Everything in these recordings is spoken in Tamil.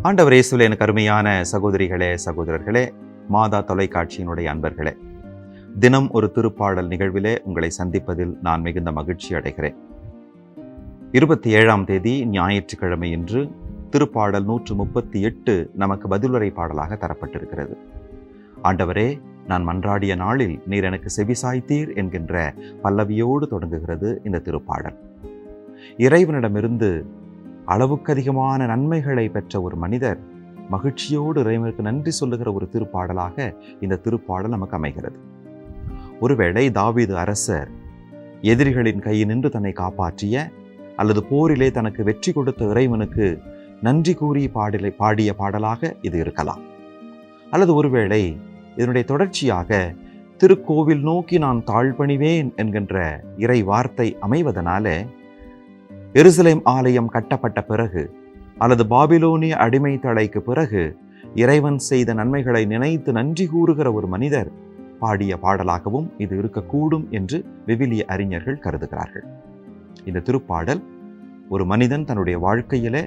ஆண்டவர் இயேசுவிலே எனக்கு அருமையான சகோதரிகளே, சகோதரர்களே, மாதா தொலைக்காட்சியினுடைய அன்பர்களே, தினம் ஒரு திருப்பாடல் நிகழ்விலே உங்களை சந்திப்பதில் நான் மிகுந்த மகிழ்ச்சி அடைகிறேன். 27ஆம் தேதி ஞாயிற்றுக்கிழமை இன்று திருப்பாடல் 138 நமக்கு பதிலுரை பாடலாக தரப்பட்டிருக்கிறது. ஆண்டவரே, நான் மன்றாடிய நாளில் நீர் எனக்கு செவிசாய்த்தீர் என்கின்ற பல்லவியோடு தொடங்குகிறது இந்த திருப்பாடல். இறைவனிடமிருந்து அளவுக்கு அதிகமான நன்மைகளை பெற்ற ஒரு மனிதர் மகிழ்ச்சியோடு இறைவனுக்கு நன்றி சொல்லுகிற ஒரு திருப்பாடலாக இந்த திருப்பாடல் நமக்கு அமைகிறது. ஒருவேளை தாவீது அரசர் எதிரிகளின் கையினின்று தன்னை காப்பாற்றிய அல்லது போரிலே தனக்கு வெற்றி கொடுத்த இறைவனுக்கு நன்றி கூறி பாடிய பாடலாக இது இருக்கலாம். அல்லது ஒருவேளை இதனுடைய தொடர்ச்சியாக திருக்கோவில் நோக்கி நான் தாழ்பணிவேன் என்கின்ற இறை வார்த்தை அமைவதனால எருசலேம் ஆலயம் கட்டப்பட்ட பிறகு அல்லது பாபிலோனிய அடிமை தளைக்கு பிறகு இறைவன் செய்த நன்மைகளை நினைத்து நன்றி கூறுகிற ஒரு மனிதர் பாடிய பாடலாகவும் இது இருக்கக்கூடும் என்று விவிலிய அறிஞர்கள் கருதுகிறார்கள். இந்த திருப்பாடல் ஒரு மனிதன் தன்னுடைய வாழ்க்கையில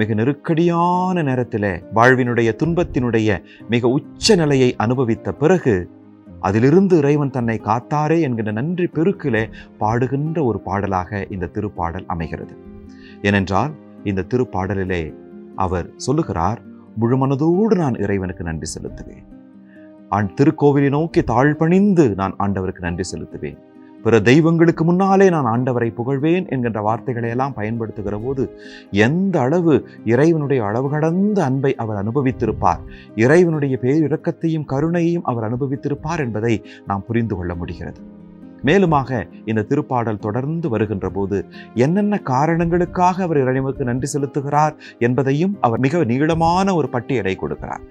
மிக நெருக்கடியான நேரத்திலே வாழ்வினுடைய துன்பத்தினுடைய மிக உச்ச நிலையை அனுபவித்த பிறகு அதிலிருந்து இறைவன் தன்னை காத்தாரே என்கின்ற நன்றி பெருக்கிலே பாடுகின்ற ஒரு பாடலாக இந்த திருப்பாடல் அமைகிறது. ஏனென்றால் இந்த திருப்பாடலிலே அவர் சொல்லுகிறார், முழுமனதோடு நான் இறைவனுக்கு நன்றி செலுத்துவேன். திருக்கோவிலை நோக்கி தாழ்பணிந்து நான் ஆண்டவருக்கு நன்றி செலுத்துவேன். பிற தெய்வங்களுக்கு முன்னாலே நான் ஆண்டவரை புகழ்வேன் என்கின்ற வார்த்தைகளை எல்லாம் பயன்படுத்துகிற போது எந்த அளவு இறைவனுடைய அளவு கடந்த அன்பை அவர் அனுபவித்திருப்பார், இறைவனுடைய பேரிரக்கத்தையும் கருணையையும் அவர் அனுபவித்திருப்பார் என்பதை நாம் புரிந்து கொள்ள முடிகிறது. மேலுமாக இந்த திருப்பாடல் தொடர்ந்து வருகின்ற போது என்னென்ன காரணங்களுக்காக அவர் இறைவனுக்கு நன்றி செலுத்துகிறார் என்பதையும் அவர் மிக நீளமான ஒரு பட்டியலை கொடுக்கிறார்.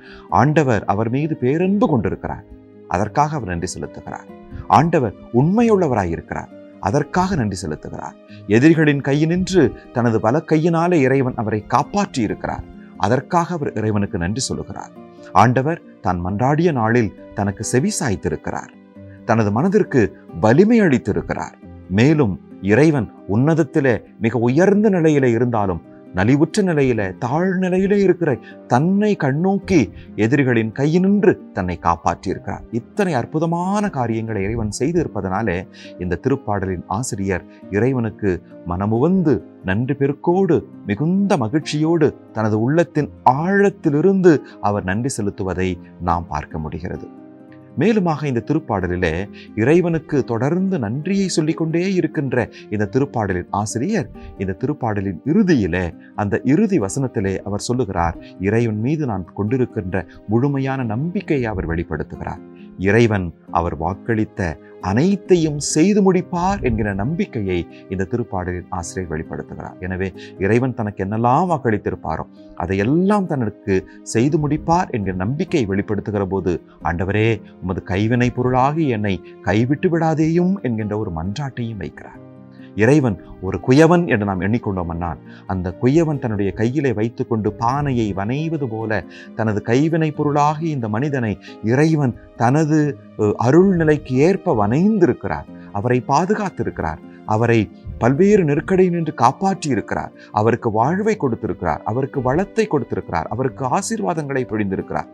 ஆண்டவர் அவர் மீது பேரன்பு கொண்டிருக்கிறார், அதற்காக அவர் நன்றி செலுத்துகிறார். ஆண்டவர் உண்மையுள்ளவராயிருக்கிறார், அதற்காக நன்றி செலுத்துகிறார். எதிரிகளின் கையினின்று தனது பல கையினாலே இறைவன் அவரை காப்பாற்றி இருக்கிறார், அதற்காக அவர் இறைவனுக்கு நன்றி சொல்லுகிறார். ஆண்டவர் தான் மன்றாடிய நாளில் தனக்கு செவி சாய்த்திருக்கிறார், தனது மனதிற்கு வலிமை அளித்திருக்கிறார். மேலும் இறைவன் உன்னதத்திலே மிக உயர்ந்த நிலையிலே இருந்தாலும் நலிவுற்ற நிலையில தாழ்நிலையிலே இருக்கிற தன்னை கண்ணோக்கி எதிரிகளின் கையினின்று தன்னை காப்பாற்றி இருக்கிறார். இத்தனை அற்புதமான காரியங்களை இறைவன் செய்து இருப்பதனாலே இந்த திருப்பாடலின் ஆசிரியர் இறைவனுக்கு மனமுவந்து நன்றி பெருக்கோடு மிகுந்த மகிழ்ச்சியோடு தனது உள்ளத்தின் ஆழத்திலிருந்து அவர் நன்றி செலுத்துவதை நாம் பார்க்க முடிகிறது. மேலுமாக இந்த திருப்பாடலிலே இறைவனுக்கு தொடர்ந்து நன்றியை சொல்லிக்கொண்டே இருக்கின்ற இந்த திருப்பாடலின் ஆசிரியர் இந்த திருப்பாடலின் இறுதியிலே அந்த இறுதி வசனத்திலே அவர் சொல்லுகிறார், இறைவன் மீது நான் கொண்டிருக்கின்ற முழுமையான நம்பிக்கையை அவர் வெளிப்படுத்துகிறார். இறைவன் அவர் வாக்களித்த அனைத்தையும் செய்து முடிப்பார் என்கிற நம்பிக்கையை இந்த திருப்பாடலின் ஆசிரியர் வெளிப்படுத்துகிறார். எனவே இறைவன் தனக்கு என்னெல்லாம் வாக்களித்திருப்பாரோ அதையெல்லாம் தனக்கு செய்து முடிப்பார் என்கிற நம்பிக்கையை வெளிப்படுத்துகிற போது, ஆண்டவரே, உமது கைவினை பொருளாகி என்னை கைவிட்டு விடாதேயும் என்கின்ற ஒரு மன்றாட்டையும் வைக்கிறார். இறைவன் ஒரு குயவன் என்று நாம் எண்ணிக்கொண்டோம்னால் அந்த குயவன் தன்னுடைய கையிலே வைத்துக்கொண்டு பானையை வனைவது போல தனது கைவினை பொருளாகி இந்த மனிதனை இறைவன் தனது அருள் நிலைக்கு ஏற்ப வனைந்திருக்கிறார், அவரை பாதுகாத்திருக்கிறார், அவரை பல்வேறு நெருக்கடியினின்று காப்பாற்றி இருக்கிறார், அவருக்கு வாழ்வை கொடுத்திருக்கிறார், அவருக்கு வளத்தை கொடுத்திருக்கிறார், அவருக்கு ஆசீர்வாதங்களை பொழிந்திருக்கிறார்.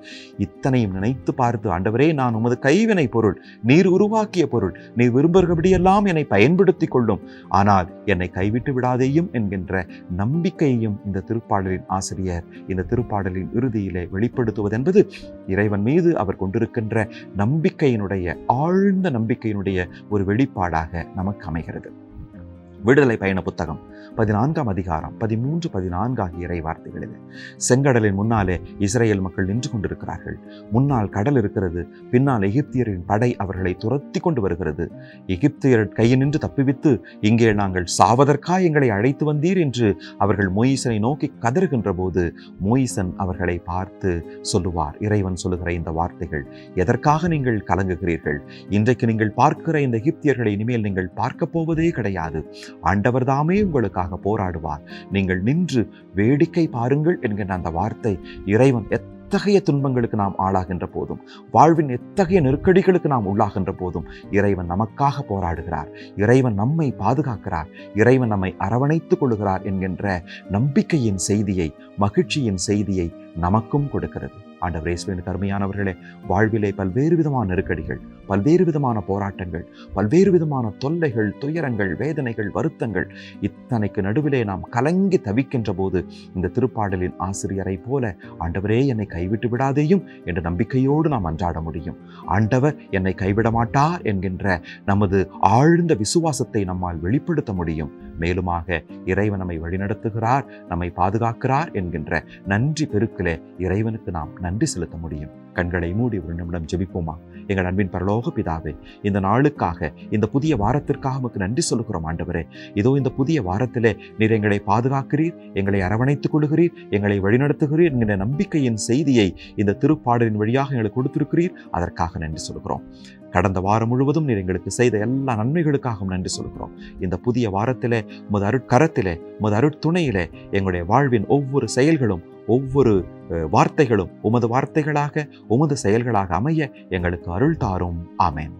இத்தனையும் நினைத்து பார்த்து, ஆண்டவரே, நான் உமது கைவினை பொருள், நீர் உருவாக்கிய பொருள், நீர் விரும்புகிறபடியெல்லாம் என்னை பயன்படுத்தி கொள்ளும், ஆனால் என்னை கைவிட்டு விடாதேயும் என்கின்ற நம்பிக்கையையும் இந்த திருப்பாடலின் ஆசிரியர் இந்த திருப்பாடலின் இறுதியிலே வெளிப்படுத்துவதென்பது இறைவன் மீது அவர் கொண்டிருக்கின்ற நம்பிக்கையினுடைய ஆழ்ந்த நம்பிக்கையினுடைய ஒரு வெளிப்பாடாக நமக்கு அமைகிறது. விடுதலை பயண புத்தகம் 14ஆம் அதிகாரம் 13, 14 ஆகிய இறை வார்த்தைகளில் செங்கடலின் முன்னாலே இஸ்ரேல் மக்கள் நின்று கொண்டிருக்கிறார்கள். முன்னால் கடல் இருக்கிறது, பின்னால் எகிப்தியரின் படை அவர்களை துரத்தி கொண்டு வருகிறது. எகிப்தியர் கையினின்று தப்பிவித்து இங்கே நாங்கள் சாவதற்காக எங்களை அழைத்து வந்தீர் என்று அவர்கள் மோயிசனை நோக்கி கதறுகின்ற போது மோயிசன் அவர்களை பார்த்து சொல்லுவார், இறைவன் சொல்லுகிற இந்த வார்த்தைகள், எதற்காக நீங்கள் கலங்குகிறீர்கள்? இன்றைக்கு நீங்கள் பார்க்கிற இந்த எகிப்தியர்களை இனிமேல் நீங்கள் பார்க்க போவதே கிடையாது. ஆண்டவர் தாமே உங்களுக்காக போராடுவார், நீங்கள் நின்று வேடிக்கை பாருங்கள் என்கின்ற அந்த வார்த்தை இறைவன் எத்தகைய துன்பங்களுக்கு நாம் ஆளாகின்ற போதும், வாழ்வின் எத்தகைய நெருக்கடிகளுக்கு நாம் உள்ளாகின்ற போதும் இறைவன் நமக்காக போராடுகிறார், இறைவன் நம்மை பாதுகாக்கிறார், இறைவன் நம்மை அரவணைத்துக் கொள்கிறார் என்கின்ற நம்பிக்கையின் செய்தியை, மகிழ்ச்சியின் செய்தியை நமக்கும் கொடுக்கிறது. ஆண்டவரே, இயேசுவின் அருமையானவர்களே, வாழ்விலே பல்வேறு விதமான நெருக்கடிகள், பல்வேறு விதமான போராட்டங்கள், பல்வேறு விதமான தொல்லைகள், துயரங்கள், வேதனைகள், வருத்தங்கள், இத்தனைக்கு நடுவிலே நாம் கலங்கி தவிக்கின்ற போது இந்த திருப்பாடலின் ஆசிரியரை போல ஆண்டவரே என்னை கைவிட்டு விடாதேயும் என்ற நம்பிக்கையோடு நாம் அன்றாட முடியும். ஆண்டவர் என்னை கைவிட மாட்டார் என்கின்ற நமது ஆழ்ந்த விசுவாசத்தை நம்மால் வெளிப்படுத்த முடியும். மேலுமாக இறைவன் நம்மை வழிநடத்துகிறார், நம்மை பாதுகாக்கிறார் என்கின்ற நன்றி பெருக்கிலே இறைவனுக்கு நாம் நன்றி செலுத்த முடியும். கண்களை மூடி ஒரு நிமிடம் ஜெபிப்போமா? எங்கள் அன்பின் பரலோக பிதாவே, இந்த நாளுக்காக, இந்த புதிய வாரத்திற்காக உமக்கு நன்றி சொல்லுகிறோம் ஆண்டவரே. இதோ இந்த புதிய வாரத்திலே நீர் எங்களை பாதுகாக்கிறீர், எங்களை அரவணைத்துக் கொள்கிறீர், எங்களை வழிநடத்துகிறீர் என்கிற நம்பிக்கையின் செய்தியை இந்த திருப்பாடலின் வழியாக எங்களுக்கு கொடுத்திருக்கிறீர். அதற்காக நன்றி சொல்கிறோம். கடந்த வாரம் முழுவதும் நீர் எங்களுக்கு செய்த எல்லா நன்மைகளுக்காகவும் நன்றி சொல்கிறோம். இந்த புதிய வாரத்திலே உமது அருட்கரத்திலே, உமது அருட்துணையிலே எங்களுடைய வாழ்வின் ஒவ்வொரு செயல்களும், ஒவ்வொரு வார்த்தைகளும் உமது வார்த்தைகளாக, உமது செயல்களாக அமைய எங்களுக்கு அருள் தாரும். ஆமென்.